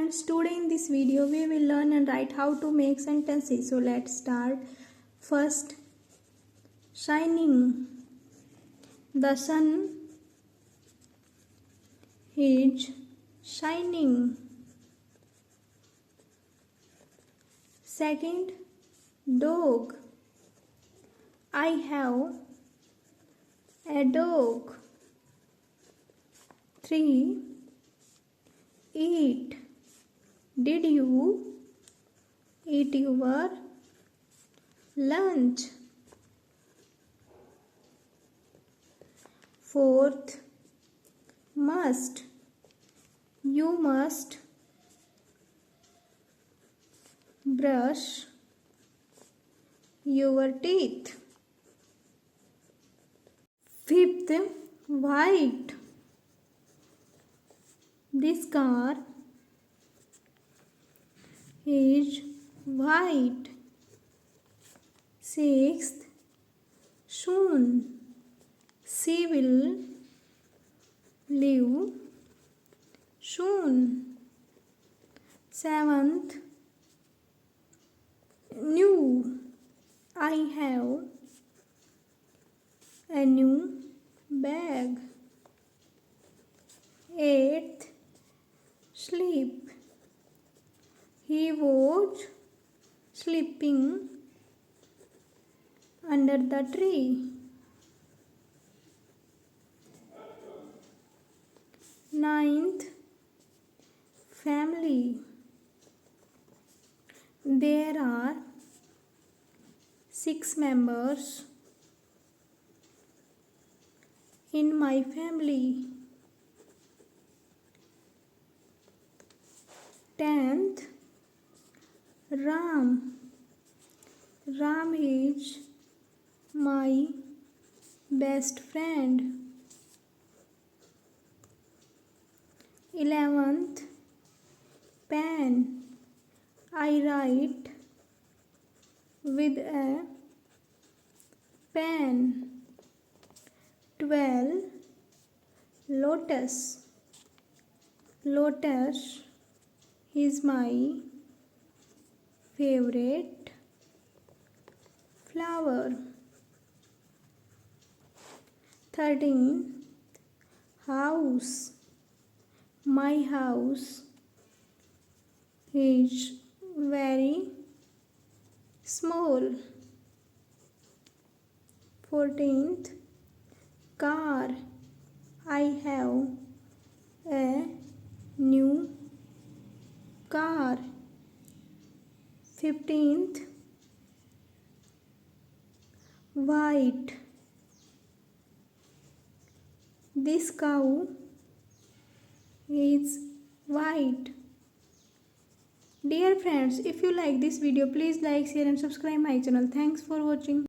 friends, today in this video we will learn and write how to make sentences. So let's start. First, shining. The sun is shining. Second, dog. I have a dog. 3. Eat. Did you eat your lunch? 4th, must. You must brush your teeth. 5th, white. This car is white. 6th, soon. She will leave soon. 7th, new. I have a new bag. 8th, sleep. He was sleeping under the tree. 9th, family. There are 6 members in my family. 10th, Ram. Ram is my best friend. 11th, pen. I write with a pen. 12, lotus. Lotus is my favorite flower. 13, house. My house is very small. 14th, car. I have a new car. 15th, white. This cow is white. Dear friends, if you like this video, please like, share and subscribe my channel. Thanks for watching.